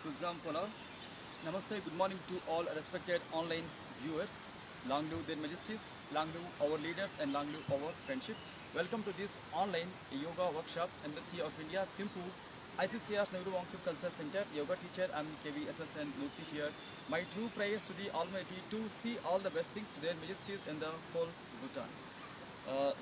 Kuzampala. Namaste, good morning to all respected online viewers. Long live their majesties, long live our leaders, and long live our friendship. Welcome to this online yoga workshops, Embassy of India, Thimpu, ICCR's Nehru Wangchuk Cultural Center, yoga teacher, I'm KVSSN Murthy here. My true prayers to the Almighty to see all the best things to their majesties in the whole Bhutan.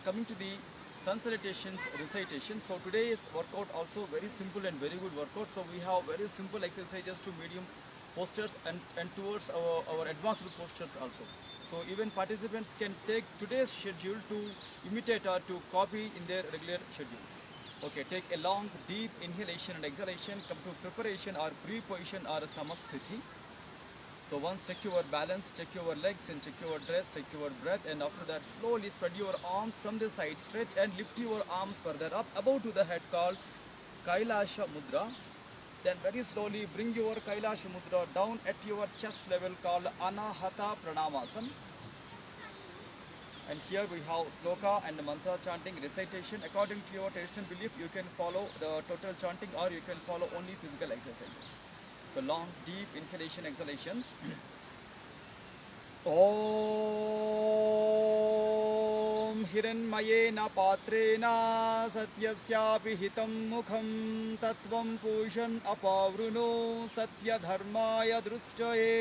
Coming to the sun salutations recitation. So today's workout also very simple and very good workout. So we have very simple exercises to medium postures and towards our advanced postures also. So even participants can take today's schedule to imitate or to copy in their regular schedules. Okay, take a long deep inhalation and exhalation, come to preparation or pre-position or samasthiti. So once check your balance, check your legs and check your dress, check your breath, and after that slowly spread your arms from the side, stretch and lift your arms further up above to the head called Kailasha Mudra. Then very slowly bring your Kailasha Mudra down at your chest level called Anahata Pranamasana. And here we have sloka and mantra chanting recitation. According to your traditional belief, you can follow the total chanting or you can follow only physical exercises. So long, deep inhalation, exhalations. ॐ हिरण्मयेन पात्रेण सत्यस्यापि हितं मुखं तत्त्वं पूषन् अपावृणो सत्यधर्माय दृष्टये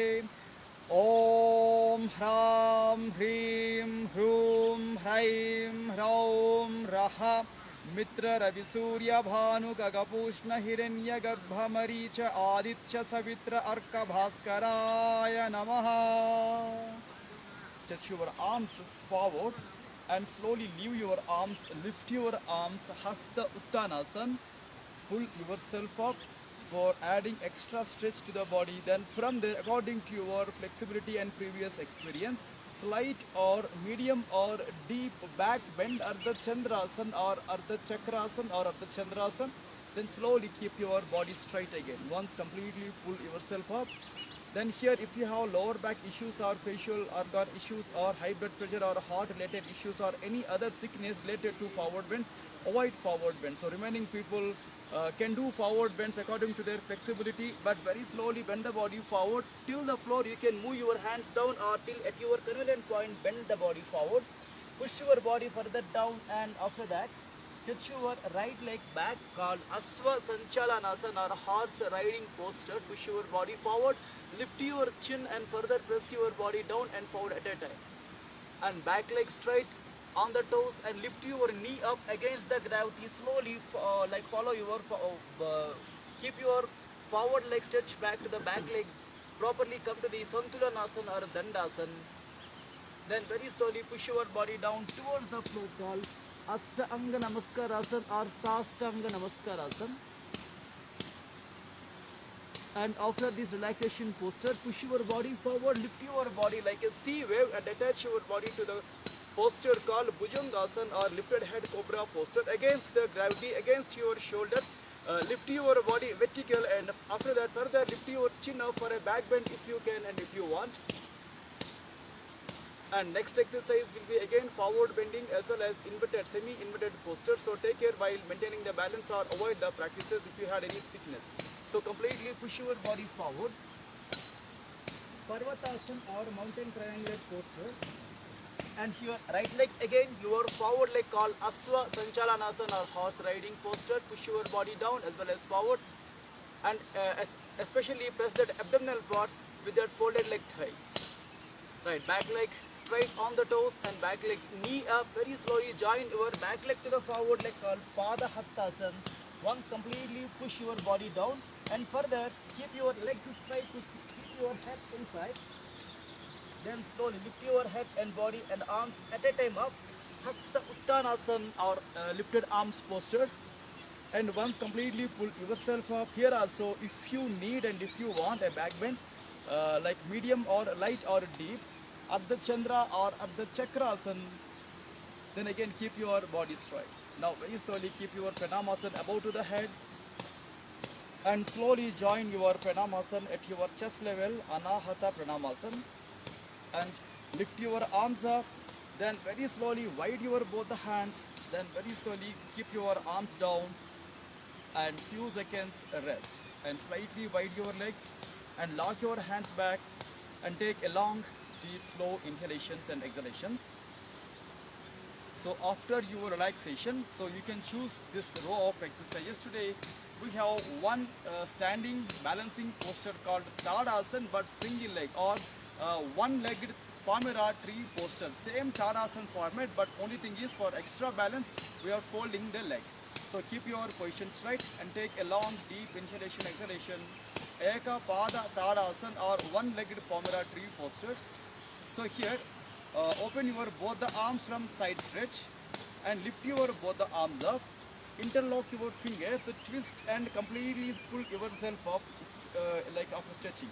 ॐ ह्रां ह्रीं ह्रूं ह्रैं ह्रौं रः मित्ररविसूर्यभानुगगपूष्णहिरण्यगर्भमरीच आदित्य सवित्र अर्कभास्कराय नमः. Stretch your arms forward and slowly leave your arms, lift your arms, Hasta Uttanasana. Pull yourself up for adding extra stretch to the body. Then from there, according to your flexibility and previous experience, slight or medium or deep back bend Ardha Chandrasana or Ardha Chakrasana or Ardha Chandrasana. Then slowly keep your body straight again. Once completely pull yourself up. Then here if you have lower back issues or facial organ issues or high blood pressure or heart related issues or any other sickness related to forward bends, avoid forward bends. So remaining people can do forward bends according to their flexibility, but very slowly bend the body forward till the floor. You can move your hands down or till at your current point bend the body forward. Push your body further down and after that stretch your right leg back called Asva Sanchalanasana or horse riding posture. Push your body forward, lift your chin and further press your body down and forward at a time. And back leg straight on the toes and lift your knee up against the gravity slowly, like follow your, keep your forward leg stretched back to the back leg. Properly come to the Santulanasana or Dandasana. Then very slowly push your body down towards the floor called Ashtanga Namaskarasana or Sastanga Namaskarasana. And after this relaxation posture, push your body forward, lift your body like a sea wave and attach your body to the posture called Bhujangasana or lifted head cobra posture against the gravity, against your shoulders. Lift your body vertical and after that further lift your chin up for a back bend if you can and if you want. And next exercise will be again forward bending as well as inverted, semi-inverted posture. So take care while maintaining the balance or avoid the practices if you had any sickness. So completely push your body forward. Parvatasana or mountain triangular posture. And here right leg again, your forward leg called Aswa Sanchalanasana or horse riding posture. Push your body down as well as forward. And especially press that abdominal part with that folded leg thigh. Right, back leg straight on the toes and back leg knee up. Very slowly join your back leg to the forward leg called Pada Hastasana. Once completely push your body down and further keep your legs straight to keep your head inside. Then slowly lift your head and body and arms at a time up. Hasta Uttanasana or lifted arms posture. And once completely pull yourself up. Here also if you need and if you want a back bend like medium or light or deep, Ardha Chandra or Ardha Chakrasana, then again keep your body straight. Now very slowly keep your Pranamasana above to the head and slowly join your Pranamasana at your chest level, Anahata Pranamasana, and lift your arms up. Then very slowly wide your both the hands. Then very slowly keep your arms down and few seconds rest. And slightly wide your legs and lock your hands back and take a long, deep, slow inhalations and exhalations. So after your relaxation, so you can choose this row of exercises. Today we have one standing balancing posture called Tadasana but single leg, or one-legged Palmyra tree posture. Same Tadasana format, but only thing is for extra balance we are folding the leg. So keep your position straight and take a long deep inhalation exhalation. Eka Pada Tadasana or one-legged Palmyra tree posture. So here, open your both the arms from side stretch and lift your both the arms up. Interlock your fingers, twist and completely pull yourself up like after stretching.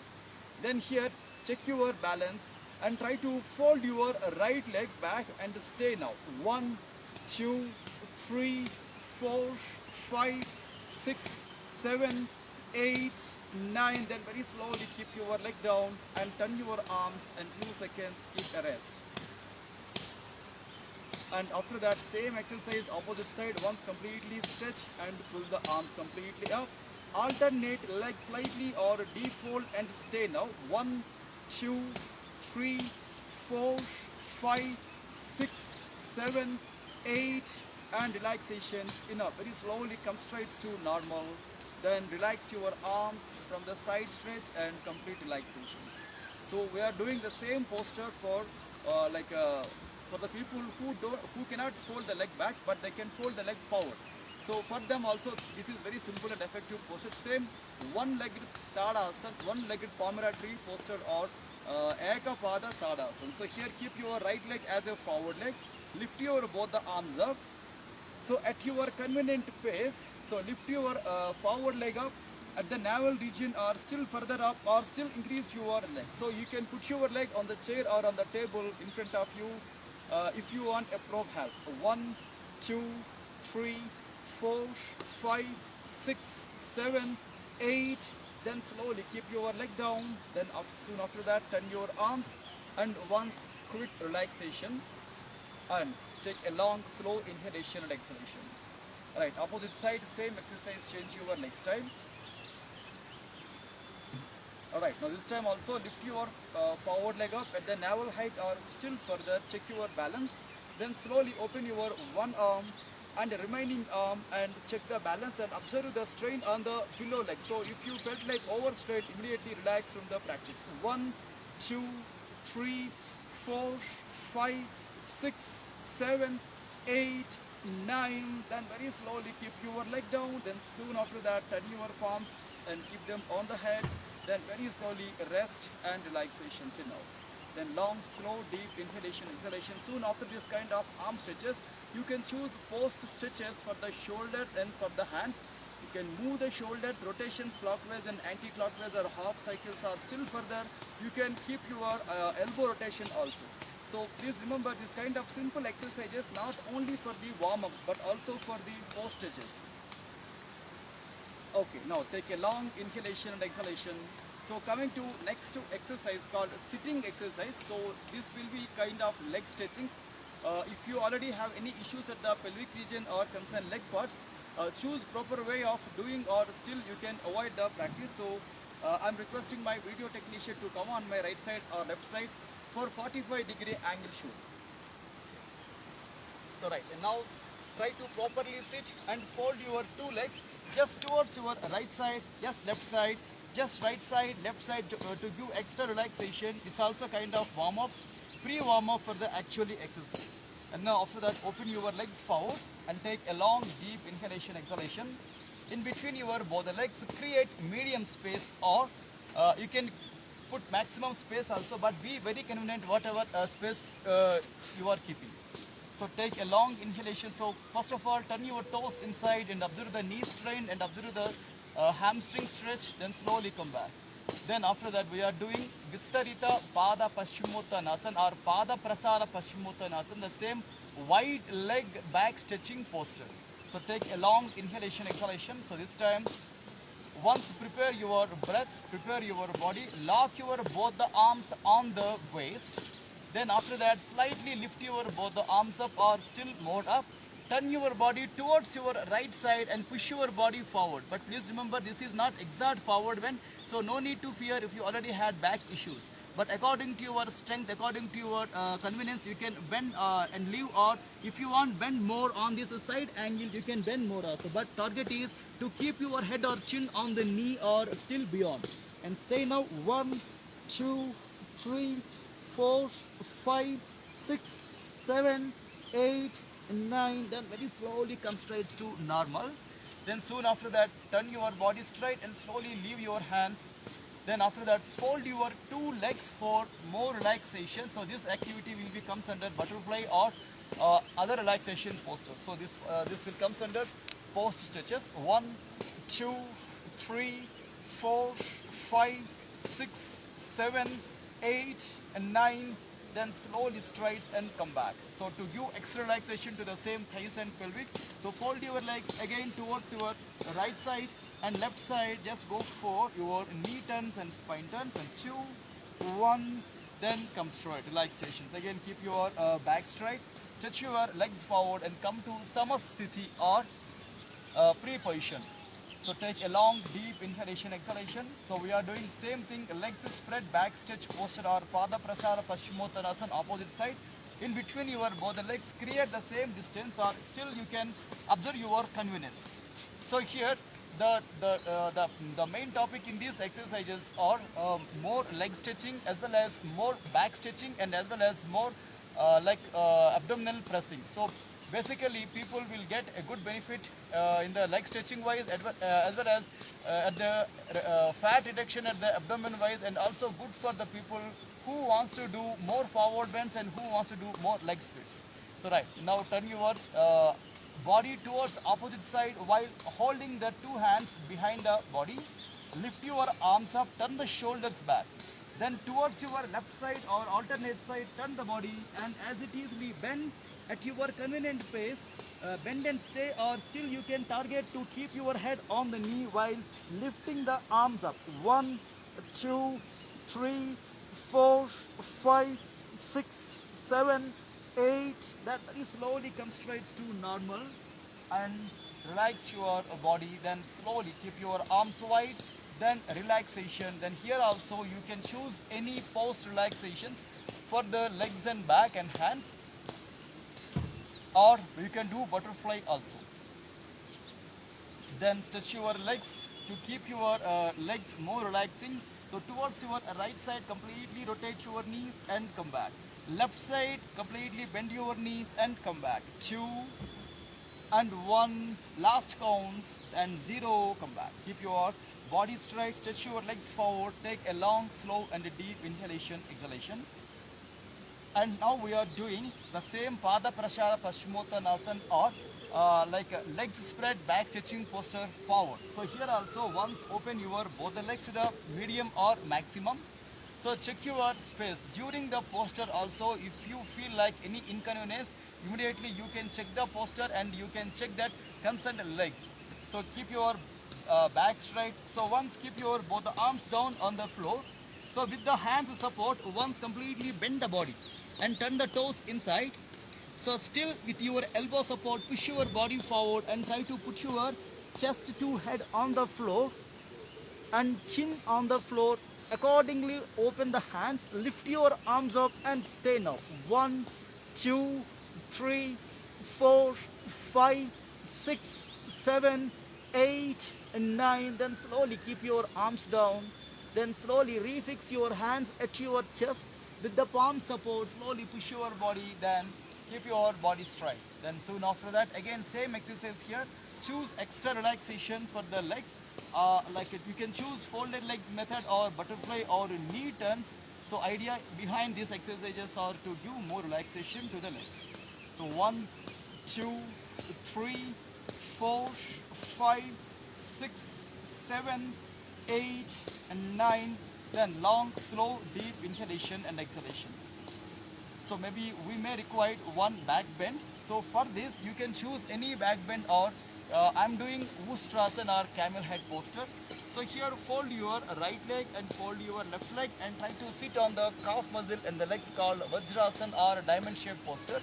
Then here, check your balance and try to fold your right leg back and stay now. 1, 2, 3, 4, 5, 6, 7, 8, 9. Then very slowly keep your leg down and turn your arms and few seconds keep a rest. And after that same exercise opposite side, once completely stretch and pull the arms completely up. Alternate leg slightly or deep fold and stay now. 1, 2, 3, 4, 5, 6, 7, 8 and relaxations enough. Very slowly come straight to normal. Then relax your arms from the side stretch and complete relaxations. So we are doing the same posture for for the people who cannot fold the leg back, but they can fold the leg forward. So for them also this is very simple and effective posture. Same one-legged Tadasana, one-legged Palmyra tree posture, or Eka Pada Tadasana. So here keep your right leg as a forward leg, lift your both the arms up. So at your convenient pace, so lift your forward leg up at the navel region or still further up, or still increase your leg. So you can put your leg on the chair or on the table in front of you if you want a probe help. 1, 2, 3, 4, 5, 6, 7, 8. Then slowly keep your leg down. Then soon after that turn your arms and once quick relaxation and take a long slow inhalation and exhalation. Right, opposite side same exercise, change your next time. Alright, now this time also lift your forward leg up at the navel height or still further, check your balance. Then slowly open your one arm and the remaining arm and check the balance and observe the strain on the below leg. So if you felt like overstrained, immediately relax from the practice. 1, 2, 3, 4, 5, 6, 7, 8, 9. Then very slowly keep your leg down. Then soon after that turn your palms and keep them on the head. Then very slowly rest and relaxations enough. Then long, slow, deep inhalation, exhalation. Soon after this kind of arm stretches, you can choose post stretches for the shoulders and for the hands. You can move the shoulders, rotations clockwise and anti-clockwise or half cycles, or still further, you can keep your elbow rotation also. So please remember this kind of simple exercises not only for the warm-ups but also for the post stretches. Okay, now take a long inhalation and exhalation. So coming to next exercise called sitting exercise. So this will be kind of leg stretchings. If you already have any issues at the pelvic region or concerned leg parts, choose proper way of doing, or still you can avoid the practice. So I'm requesting my video technician to come on my right side or left side for 45-degree angle shoot. So right, and now try to properly sit and fold your two legs just towards your right side, just left side, just right side, left side to give extra relaxation. It's also kind of warm-up, pre-warm-up for the actually exercise. And now after that, open your legs forward and take a long, deep inhalation, exhalation. In between your both the legs, create medium space, or you can put maximum space also, but be very convenient whatever space you are keeping. So take a long inhalation. So first of all, turn your toes inside and observe the knee strain and observe the hamstring stretch. Then slowly come back. Then after that, we are doing Vistarita Pada Paschimottanasana or Pada Prasara Paschimottanasana, the same wide leg back stretching posture. So take a long inhalation, exhalation. So this time, once prepare your breath, prepare your body, lock your both the arms on the waist. Then after that, slightly lift your both the arms up or still more up. turn your body towards your right side and push your body forward. But please remember, this is not exact forward bend, so no need to fear if you already had back issues. But according to your strength, according to your convenience, you can bend and leave, or if you want bend more on this side angle, you can bend more also. But target is to keep your head or chin on the knee or still beyond. And stay now. 1, 2, 3, 4, 5, 6, 7, 8, 9. Then very slowly come straight to normal. Then soon after that, turn your body straight and slowly leave your hands. Then after that, fold your two legs for more relaxation. So this activity will be comes under butterfly or other relaxation posture. So this will comes under post stretches. 1, 2, 3, 4, 5, 6, 7, 8, and 9. Then slowly strides and come back. So to give extra relaxation to the same thighs and pelvic, so fold your legs again towards your right side and left side. Just go for your knee turns and spine turns, and 2, 1, then come straight relaxations. Again, keep your back straight, stretch your legs forward and come to samasthiti or pre-position. So take a long deep inhalation, exhalation. So we are doing same thing, legs spread, back stretch posture or pada prasara paschimottanasana, opposite side. In between your both the legs, create the same distance, or still you can observe your convenience. So here the main topic in these exercises are more leg stretching as well as more back stretching and as well as more abdominal pressing. So basically people will get a good benefit in the leg stretching wise as well as at the fat reduction at the abdomen wise, and also good for the people who wants to do more forward bends and who wants to do more leg splits. So right, now turn your body towards opposite side while holding the two hands behind the body. Lift your arms up, turn the shoulders back. Then towards your left side or alternate side, turn the body, and as it is bend at your convenient pace. Bend and stay, or still you can target to keep your head on the knee while lifting the arms up. 1, 2, 3, 4, 5, 6, 7, 8. That very slowly comes straight to normal and relax your body. Then slowly keep your arms wide. Then relaxation. Then here also you can choose any post relaxations for the legs and back and hands, or you can do butterfly also. Then stretch your legs to keep your legs more relaxing. So towards your right side, completely rotate your knees and come back. Left side, completely bend your knees and come back. 2 and 1, last counts, and 0, come back. Keep your body straight, stretch your legs forward, take a long, slow and a deep inhalation, exhalation. And now we are doing the same Pada Prasara Paschimottanasana, or legs spread, back stretching posture forward. So here also, once open your both the legs to the medium or maximum. So check your space during the posture also. If you feel like any inconvenience, immediately you can check the posture and you can check that concerned legs. So keep your back straight. So once keep your both the arms down on the floor. So with the hands support, once completely bend the body and turn the toes inside. So still with your elbow support, push your body forward and try to put your chest to head on the floor and chin on the floor. Accordingly, open the hands, lift your arms up and stay now. 1, 2, 3, 4, 5, 6, 7, 8, and 9. Then slowly keep your arms down. Then slowly refix your hands at your chest with the palm support. Slowly push your body, then keep your body straight. Then soon after that, again same exercise here. Choose extra relaxation for the legs. You can choose folded legs method or butterfly or knee turns. So idea behind these exercises are to give more relaxation to the legs. So 1, 2, 3, 4, 5, 6, 7, 8, and 9. Then long, slow, deep inhalation and exhalation. So maybe we may require one back bend. So for this, you can choose any back bend, or I'm doing Ustrasana or camel head posture. So here fold your right leg and fold your left leg and try to sit on the calf muscle and the legs, called Vajrasana or diamond shape posture.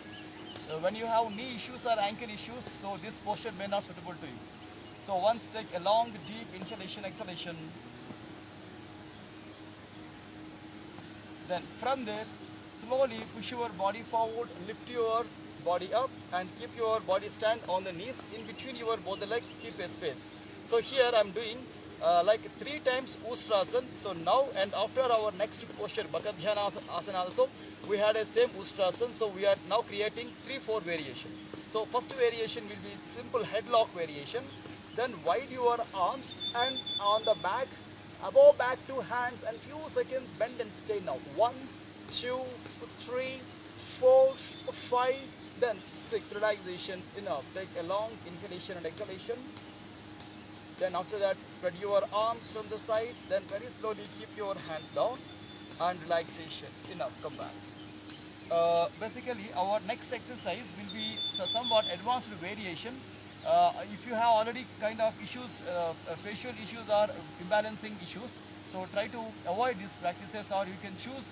when you have knee issues or ankle issues, so this posture may not suitable to you. So once take a long deep inhalation, exhalation. Then from there, slowly push your body forward, lift your body up and keep your body stand on the knees. In between your both the legs, keep a space. So here I'm doing like 3 times Ustrasana. So now and after our next posture, Bakadhyana Asana also, we had a same Ustrasana. So we are now creating 3-4 variations. So first variation will be simple headlock variation. Then wide your arms and on the back, above back 2 hands and few seconds bend and stay now. 1, 2, 3, 4, 5, then 6 relaxations enough. Take a long inhalation and exhalation. Then after that spread your arms from the sides. Then very slowly keep your hands down and relaxations enough. Come back. Basically our next exercise will be somewhat advanced variation. If you have already kind of issues, facial issues or imbalancing issues, so try to avoid these practices, or you can choose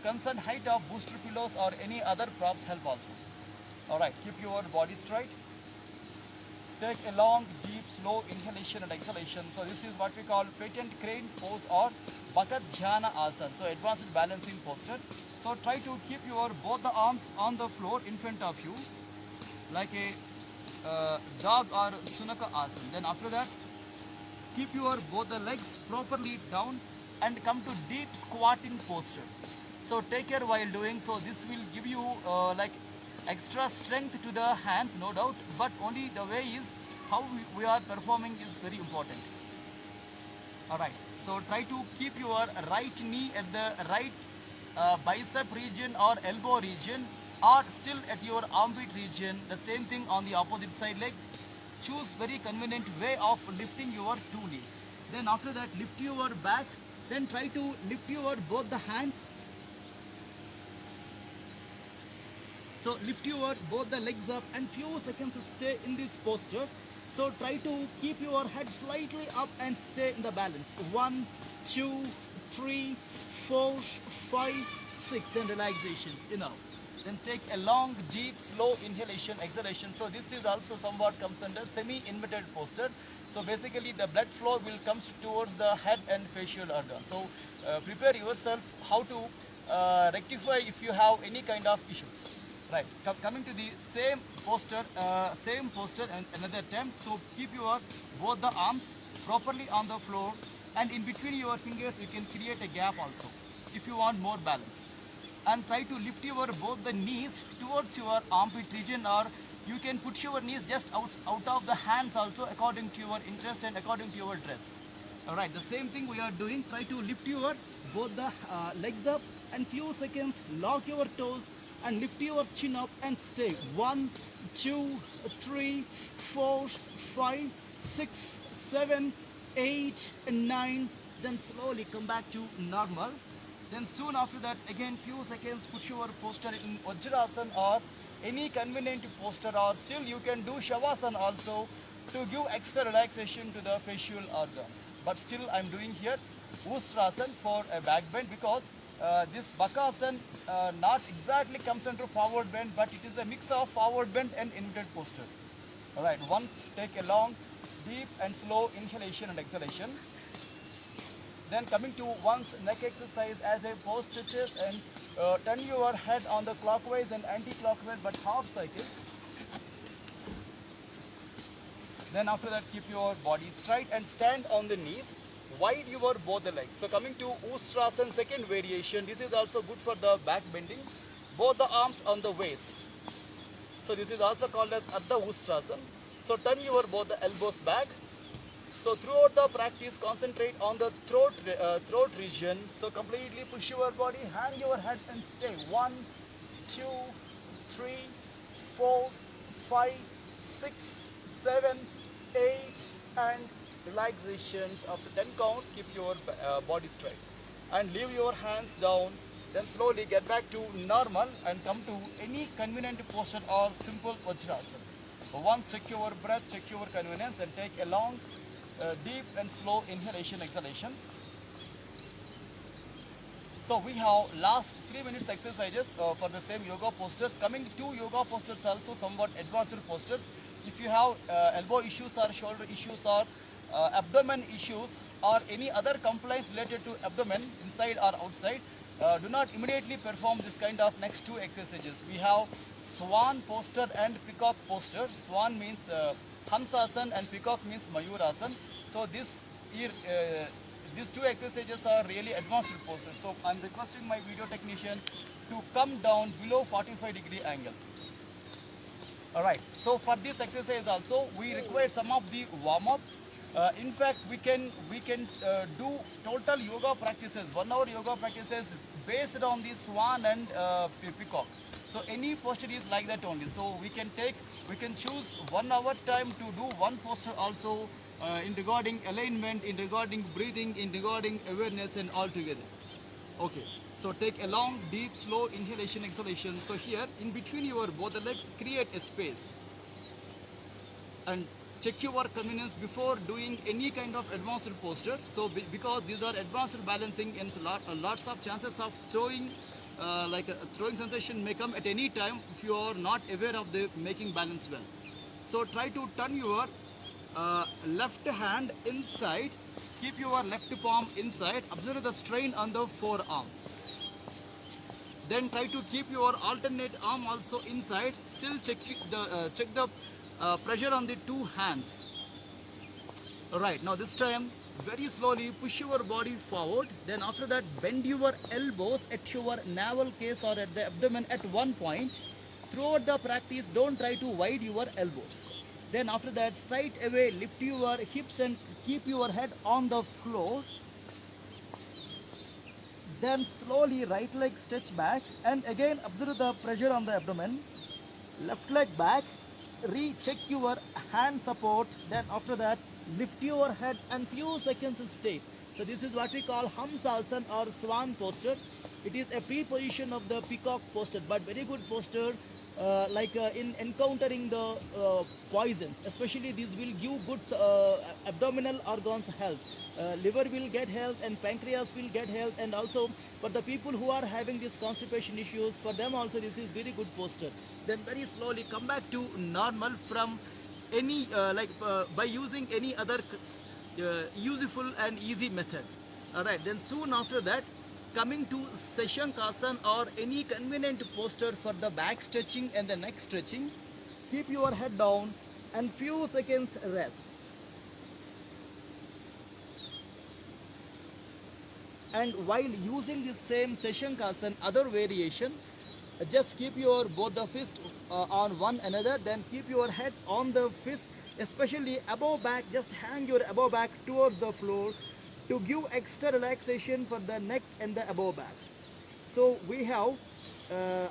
concerned height of booster pillows or any other props help also. Alright, keep your body straight. Take a long, deep, slow inhalation and exhalation. So this is what we call patent crane pose or Bakadhyana Asana. So advanced balancing posture. So try to keep your both the arms on the floor in front of you, like a dog or Sunaka Asana. Then after that, keep your both the legs properly down and come to deep squatting posture. So take care while doing. So this will give you like extra strength to the hands, no doubt, but only the way is how we are performing is very important. Alright, so try to keep your right knee at the right bicep region or elbow region, or still at your armpit region. The same thing on the opposite side leg. Choose very convenient way of lifting your 2 knees. Then after that lift your back. Then try to lift your both the hands. So lift your both the legs up and few seconds stay in this posture. So try to keep your head slightly up and stay in the balance. 1, 2, 3, 4, 5, 6. Then relaxations enough. Then take a long, deep, slow inhalation, exhalation. So this is also somewhat comes under semi-inverted posture. So basically the blood flow will come towards the head and facial organ. So prepare yourself how to rectify if you have any kind of issues. Right, coming to the same posture and another time. So keep your both the arms properly on the floor, and in between your fingers you can create a gap also if you want more balance. And try to lift your both the knees towards your armpit region, or you can put your knees just out of the hands also, according to your interest and according to your dress. Alright, the same thing we are doing. Try to lift your both the legs up and few seconds lock your toes and lift your chin up and stay. 1, 2, 3, 4, 5, 6, 7, 8, and 9. Then slowly come back to normal. Then soon after that, again few seconds, put your posture in Vajrasana or any convenient posture, or still you can do Shavasana also to give extra relaxation to the facial organs. But still I'm doing here Ustrasana for a back bend, because this Bakasana not exactly comes under forward bend, but it is a mix of forward bend and inverted posture. Alright, once take a long, deep and slow inhalation and exhalation. Then coming to once neck exercise as a pose stretches, and turn your head on the clockwise and anti-clockwise but half cycles. Then after that keep your body straight and stand on the knees. Wide your both the legs. So coming to Ustrasana second variation, this is also good for the back bending. Both the arms on the waist. So this is also called as Ardha Ustrasana. So turn your both the elbows back. So throughout the practice, concentrate on the throat region. So completely push your body, hang your head and stay. 1, 2, 3, 4, 5, 6, 7, 8, and relaxations. After 10 counts, keep your body straight and leave your hands down. Then slowly get back to normal and come to any convenient posture or simple Vajrasana. So once check your breath, check your convenience, and take a long, deep and slow inhalation, exhalations. So we have last 3 minutes exercises for the same yoga postures. Coming to yoga postures also somewhat advanced postures. If you have elbow issues or shoulder issues or abdomen issues or any other complaints related to abdomen inside or outside, do not immediately perform this kind of next two exercises. We have swan posture and peacock posture. Swan means Hamsasan and peacock means Mayurasan. So these two exercises are really advanced postures. So I'm requesting my video technician to come down below 45-degree angle. Alright, so for this exercise also we require some of the warm-up. In fact, we can do total yoga practices, 1 hour yoga practices based on the swan and peacock. So any posture is like that only. So we can choose 1 hour time to do one posture also in regarding alignment, in regarding breathing, in regarding awareness and all together. Okay, so take a long, deep, slow inhalation, exhalation. So here, in between your both the legs, create a space and check your convenience before doing any kind of advanced posture. So because these are advanced balancing and lots of chances of throwing, throwing sensation may come at any time if you are not aware of the making balance well. So try to turn your left hand inside, keep your left palm inside, observe the strain on the forearm. Then try to keep your alternate arm also inside, still check the pressure on the two hands. Alright, now this time very slowly push your body forward. Then after that bend your elbows at your navel case or at the abdomen at one point. Throughout the practice don't try to wide your elbows. Then after that straight away lift your hips and keep your head on the floor. Then slowly right leg stretch back and again observe the pressure on the abdomen. Left leg back, recheck your hand support. Then after that lift your head and few seconds stay. So this is what we call Hamsasan or swan posture. It is a pre-position of the peacock posture, but very good posture in encountering the poisons. Especially these will give good abdominal organs health. Liver will get health and pancreas will get health, and also for the people who are having these constipation issues, for them also this is very good posture. Then very slowly come back to normal from any by using any other useful and easy method. Alright, then soon after that coming to Seshankasan or any convenient posture for the back stretching and the neck stretching. Keep your head down and few seconds rest. And while using this same Seshankasan, other variation, just keep your both the fist on one another, then keep your head on the fist, especially above back. Just hang your above back towards the floor to give extra relaxation for the neck and the above back. So we have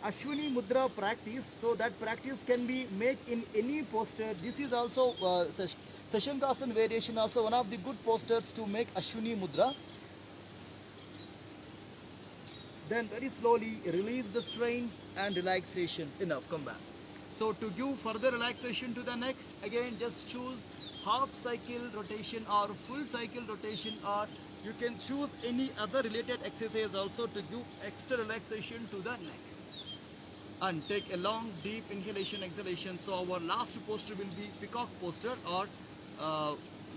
Ashwini Mudra practice, so that practice can be made in any posture. This is also Seshankasan variation, also one of the good postures to make Ashwini Mudra. Then very slowly release the strain and relaxations. Enough, come back. So to give further relaxation to the neck, again just choose half cycle rotation or full cycle rotation, or you can choose any other related exercise also to give extra relaxation to the neck. And take a long deep inhalation, exhalation. So our last posture will be peacock posture or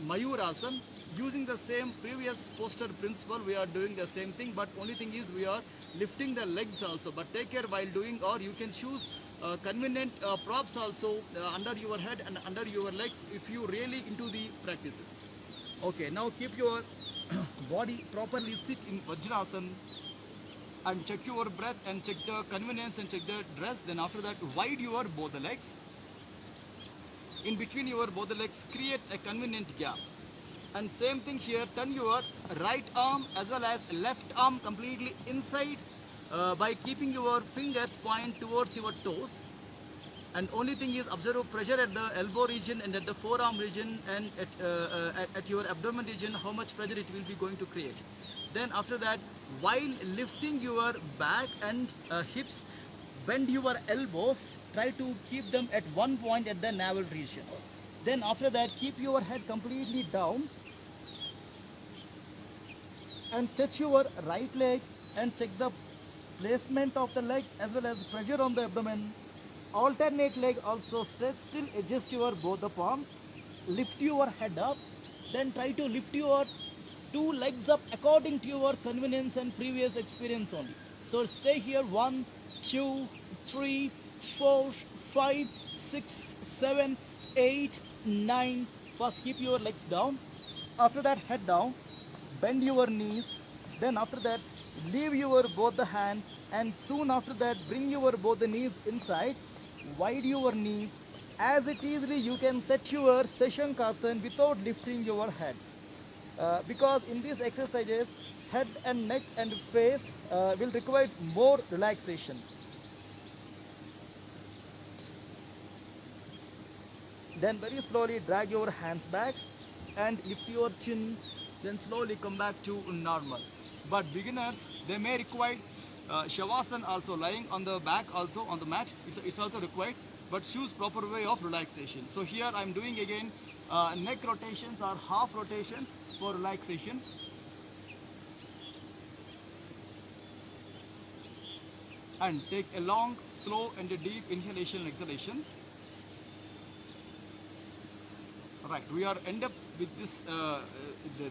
Mayurasan. Using the same previous posture principle, we are doing the same thing, but only thing is we are lifting the legs also. But take care while doing, or you can choose convenient props also under your head and under your legs if you really into the practices. Okay, now keep your body properly, sit in Vajrasan and check your breath and check the convenience and check the dress. Then after that wide your both the legs. In between your both the legs create a convenient gap. And same thing here, turn your right arm as well as left arm completely inside by keeping your fingers point towards your toes. And only thing is observe pressure at the elbow region and at the forearm region and at your abdomen region, how much pressure it will be going to create. Then after that, while lifting your back and hips, bend your elbows, try to keep them at one point at the navel region. Then after that, keep your head completely down and stretch your right leg and check the placement of the leg as well as pressure on the abdomen. Alternate leg also stretch, still adjust your both the palms, lift your head up, then try to lift your two legs up according to your convenience and previous experience only. So stay here 1, 2, 3, 4, 5, 6, 7, 8, 9. First keep your legs down. After that head down, bend your knees. Then after that leave your both the hands, and soon after that bring your both the knees inside, wide your knees. As it easily you can set your Seshankasan without lifting your head. Because in these exercises head and neck and face will require more relaxation. Then very slowly drag your hands back and lift your chin, then slowly come back to normal. But beginners, they may require Shavasana also, lying on the back also on the mat, it's also required, but choose proper way of relaxation. So here I'm doing again neck rotations or half rotations for relaxations. And take a long, slow and a deep inhalation and exhalations. Right, we are end up with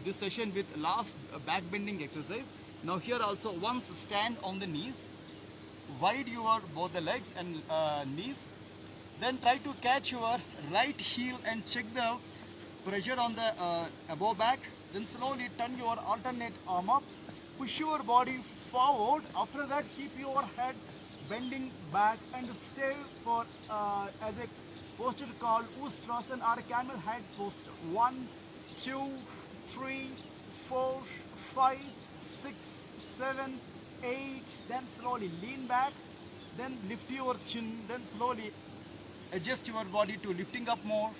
this session with last back bending exercise. Now here also once stand on the knees, wide your both the legs and knees. Then try to catch your right heel and check the pressure on the above back. Then slowly turn your alternate arm up, push your body forward. After that keep your head bending back and stay for as a posture called Ustrasana or camel head posture. 1, 2, 3, 4, 5, 6, 7, 8. Then slowly lean back, then lift your chin, then slowly adjust your body to lifting up more,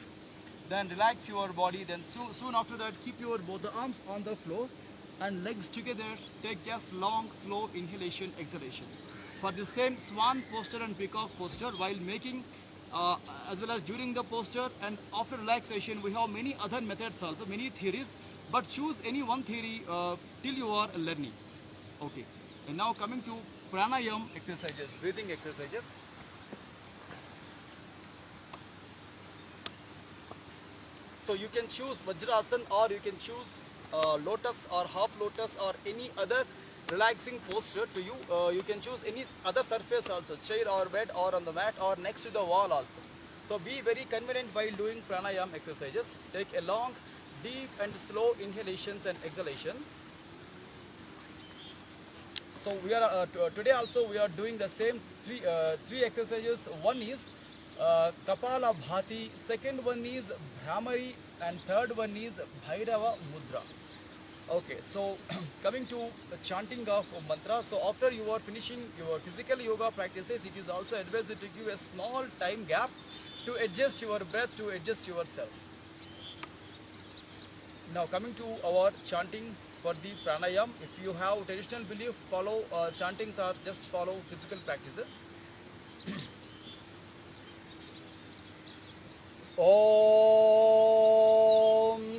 then relax your body. Then soon after that keep your both the arms on the floor and legs together. Take just long slow inhalation exhalation. For the same swan posture and peacock posture, while making as well as during the posture and after relaxation, we have many other methods also, many theories, but choose any one theory till you are learning. Okay, and now coming to pranayam exercises, breathing exercises. So you can choose Vajrasana or you can choose lotus or half lotus or any other relaxing posture to you. You can choose any other surface also, chair or bed or on the mat or next to the wall also. So be very convenient while doing pranayam exercises. Take a long, deep and slow inhalations and exhalations. So we are today also we are doing the same three exercises. One is Kapala Bhati, second one is Bhramari, and third one is Bhairava Mudra. Okay, so coming to the chanting of mantra. So after you are finishing your physical yoga practices, it is also advised to give a small time gap to adjust your breath, to adjust yourself. Now coming to our chanting for the pranayam. If you have traditional belief, follow chantings or just follow physical practices. Om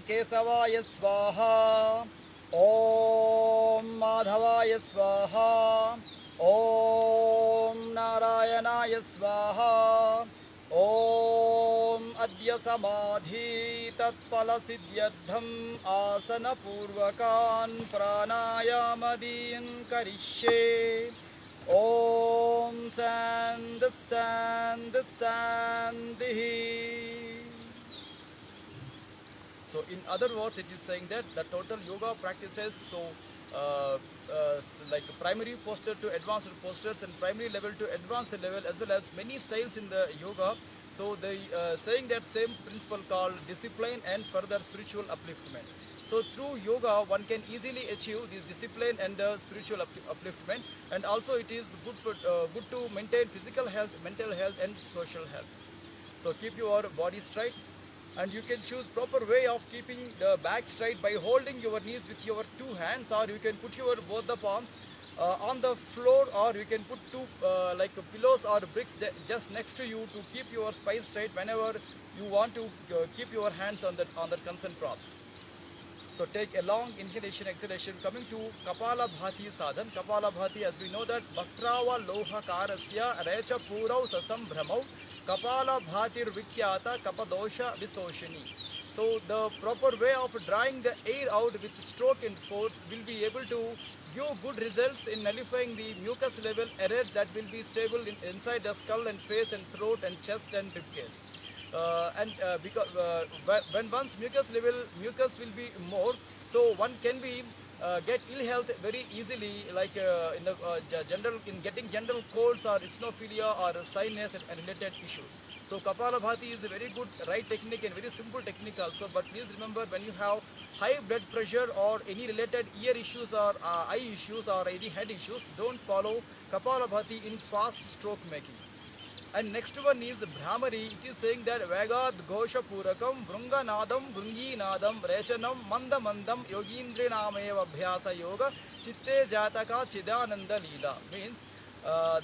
Kesavaya Swaha, Om Madhavaya Swaha, Om Narayanaya Swaha, Om Adya Samadhi Tatpala Siddhyardham Asana Purvakan Pranayamadin Karishe. Om Sandh Sandh Sandhi. So in other words, it is saying that the total yoga practices, so like primary posture to advanced postures and primary level to advanced level, as well as many styles in the yoga. So they saying that same principle called discipline and further spiritual upliftment. So through yoga, one can easily achieve this discipline and the spiritual upliftment, and also it is good for good to maintain physical health, mental health, and social health. So keep your body straight, and you can choose proper way of keeping the back straight by holding your knees with your two hands, or you can put your both the palms on the floor, or you can put two like pillows or bricks just next to you to keep your spine straight whenever you want to keep your hands on the concerned props. So So take a long inhalation, exhalation. Coming to Kapala Bhati Sadhan. Kapala Bhati, as we know that Vastrava Loha Karasya Recha Purau Sasam Brahmau Kapala Bhatir Vikyata Kapadosha Visoshini. So the proper way of drawing the air out with stroke and force will be able to give good results in nullifying the mucus level errors that will be stable inside the skull and face and throat and chest and ribcage. And because when one's mucus will be more, so one can be get ill health very easily, like in the general, in getting general colds or eosinophilia or sinus and related issues. So Kapalabhati is a very good right technique and very simple technique also. But please remember, when you have high blood pressure or any related ear issues or eye issues or any head issues, don't follow Kapalabhati in fast stroke making. And next one is Brahmari. It is saying that Vagad Gosha Purakam Vrunganadam Vrunginadam Rechanam Mandamandam Yogindrinameva Bhyasa Yoga Chitte Jataka Chidananda Leela. Means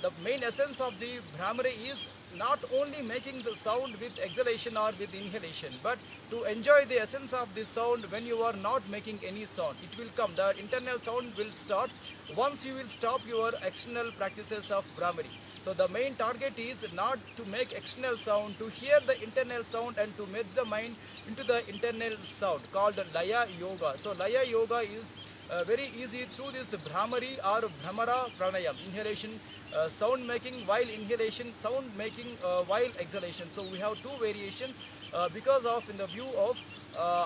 the main essence of the Brahmari is not only making the sound with exhalation or with inhalation, but to enjoy the essence of the sound when you are not making any sound. It will come, the internal sound will start once you will stop your external practices of Brahmari. So the main target is not to make external sound, to hear the internal sound and to merge the mind into the internal sound, called Laya Yoga. So Laya Yoga is very easy through this Brahmari or Brahmara Pranayam, inhalation, sound making while inhalation, sound making while exhalation. So we have two variations. Because of, in the view of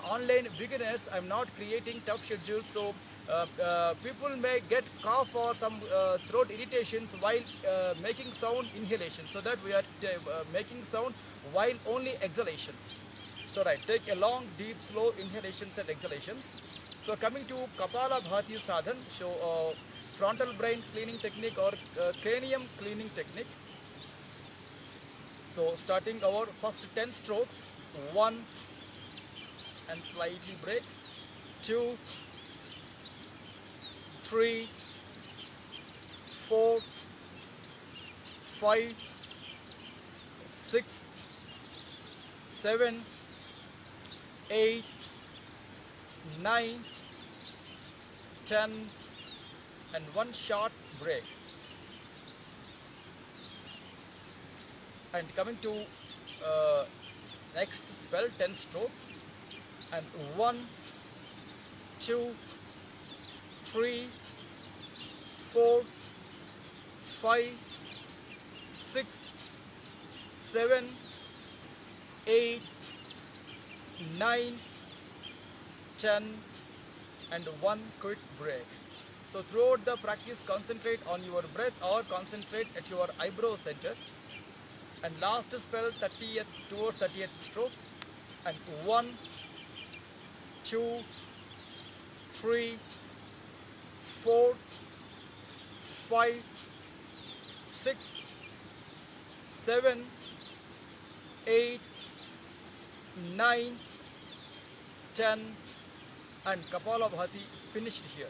online beginners, I'm not creating tough schedules. So people may get cough or some throat irritations while making sound inhalation. So that we are making sound while only exhalations. So right, take a long, deep, slow inhalations and exhalations. So coming to Kapala Bhati Sadhan, so frontal brain cleaning technique or cranium cleaning technique. So starting our first 10 strokes, 1 and slightly break, 2, 3, 4, 5, 6, 7, 8, 9, 10 and one short break. And coming to next spell, 10 strokes, and 1, 2, 3, 4, 5, 6, 7, 8, 9, 10 and one quick break. So throughout the practice, concentrate on your breath or concentrate at your eyebrow center. And last spell, 30th towards 30th stroke, and 1, 2, 3, 4, 5, 6, 7, 8, 9, 10 and Kapalabhati finished here.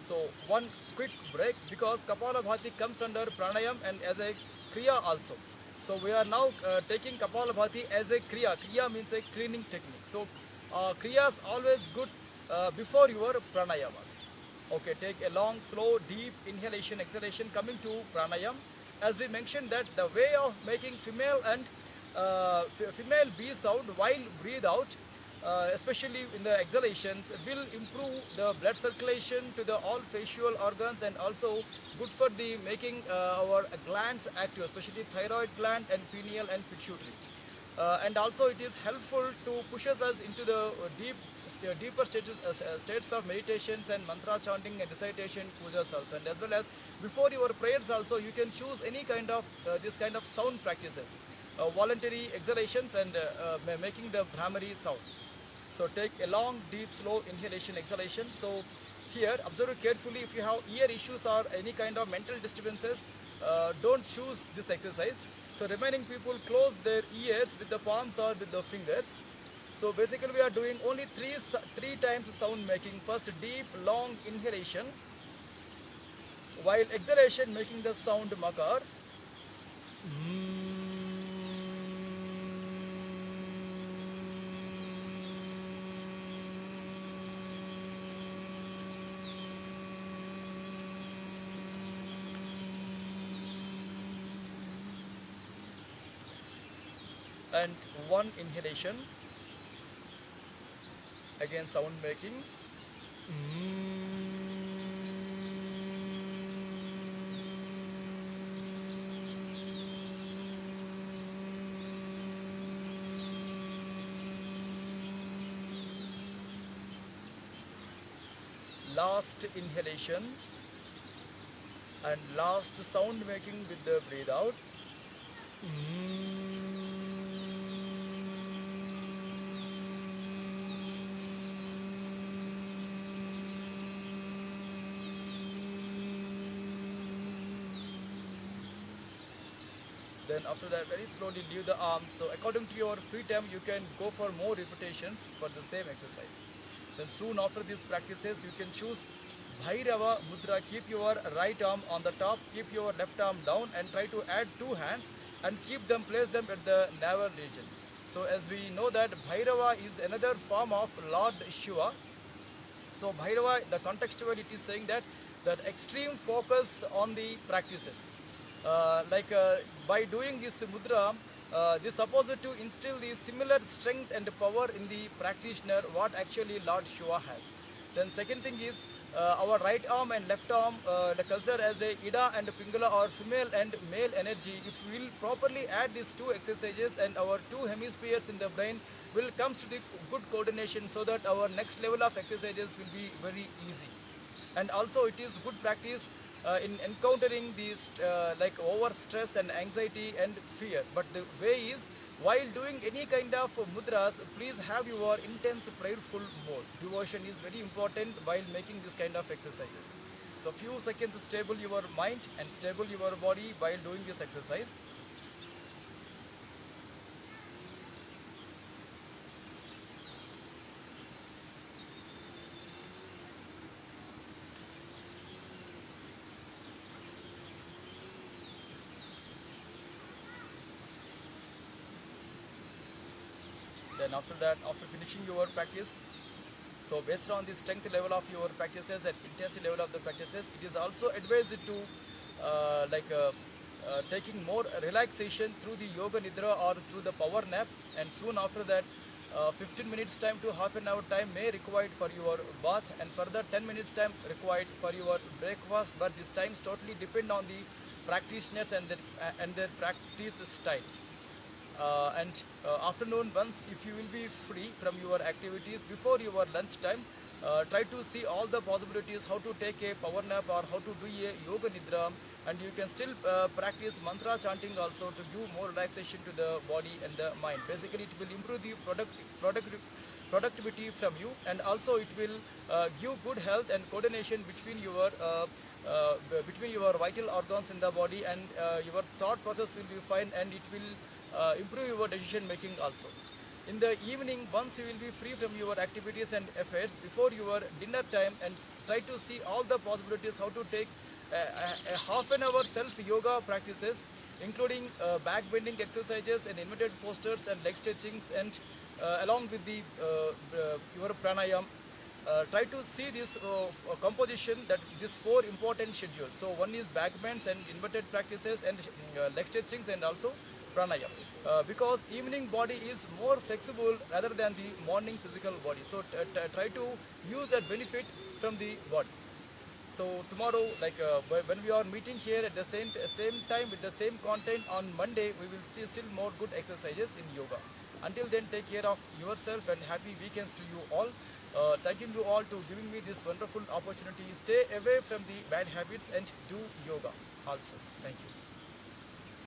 So one quick break, because Kapalabhati comes under pranayam and as a kriya also. So we are now taking Kapalabhati as a kriya. Kriya means a cleaning technique. So kriyas always good before your pranayamas. Okay, take a long, slow, deep inhalation, exhalation. Coming to pranayam, as we mentioned that the way of making female and female B sound while breathe out, especially in the exhalations, will improve the blood circulation to the all facial organs and also good for the making our glands active, especially thyroid gland and pineal and pituitary. And also it is helpful to pushes us into the deeper states of meditations and mantra chanting and recitation, pujas also. And as well as before your prayers also, you can choose any kind of this kind of sound practices, voluntary exhalations and making the Brahmari sound. So take a long, deep, slow inhalation, exhalation. So here, observe carefully. If you have ear issues or any kind of mental disturbances, don't choose this exercise. So remaining people close their ears with the palms or with the fingers. So basically we are doing only three times sound making. First deep, long inhalation, while exhalation making the sound makar. and 1 inhalation. Again sound making. Last inhalation and last sound making with the breathe out. Then after that, very slowly leave the arms. So according to your free time, you can go for more repetitions for the same exercise. Then soon after these practices, you can choose Bhairava Mudra. Keep your right arm on the top, keep your left arm down, and try to add 2 hands and place them at the navel region. So as we know that Bhairava is another form of Lord Shiva. So Bhairava, the contextual, it is saying that extreme focus on the practices. By doing this mudra, this is supposed to instill the similar strength and power in the practitioner what actually Lord Shiva has. Then second thing is our right arm and left arm considered as a Ida and Pingala or female and male energy. If we will properly add these 2 exercises and our 2 hemispheres in the brain will come to the good coordination, so that our next level of exercises will be very easy. And also it is good practice in encountering these over stress and anxiety and fear. But the way is, while doing any kind of mudras, please have your intense prayerful mode. Devotion is very important while making this kind of exercises. So few seconds stable your mind and stable your body while doing this exercise. Then after that, after finishing your practice, so based on the strength level of your practices and intensity level of the practices, it is also advised to taking more relaxation through the yoga nidra or through the power nap. And soon after that, 15 minutes time to half an hour time may required for your bath, and further 10 minutes time required for your breakfast. But these times totally depend on the practitioners and their practice style. Afternoon, once if you will be free from your activities before your lunch time, try to see all the possibilities how to take a power nap or how to do a yoga nidra, and you can still practice mantra chanting also to give more relaxation to the body and the mind. Basically it will improve the productivity from you, and also it will give good health and coordination between your vital organs in the body, and your thought process will be fine, and it will improve your decision making also. In the evening, once you will be free from your activities and affairs before your dinner time, and try to see all the possibilities how to take a half an hour self yoga practices, including back bending exercises and inverted postures and leg stretchings, and along with the your pranayam. Try to see this composition, that these 4 important schedules. So one is back bends and inverted practices and leg stretchings and also pranayam, because evening body is more flexible rather than the morning physical body. So try to use that benefit from the body. So tomorrow, when we are meeting here at the same time with the same content on Monday, we will see still more good exercises in yoga. Until then, take care of yourself and happy weekends to you all. Thanking you all to giving me this wonderful opportunity. Stay away from the bad habits and do yoga also. Thank you.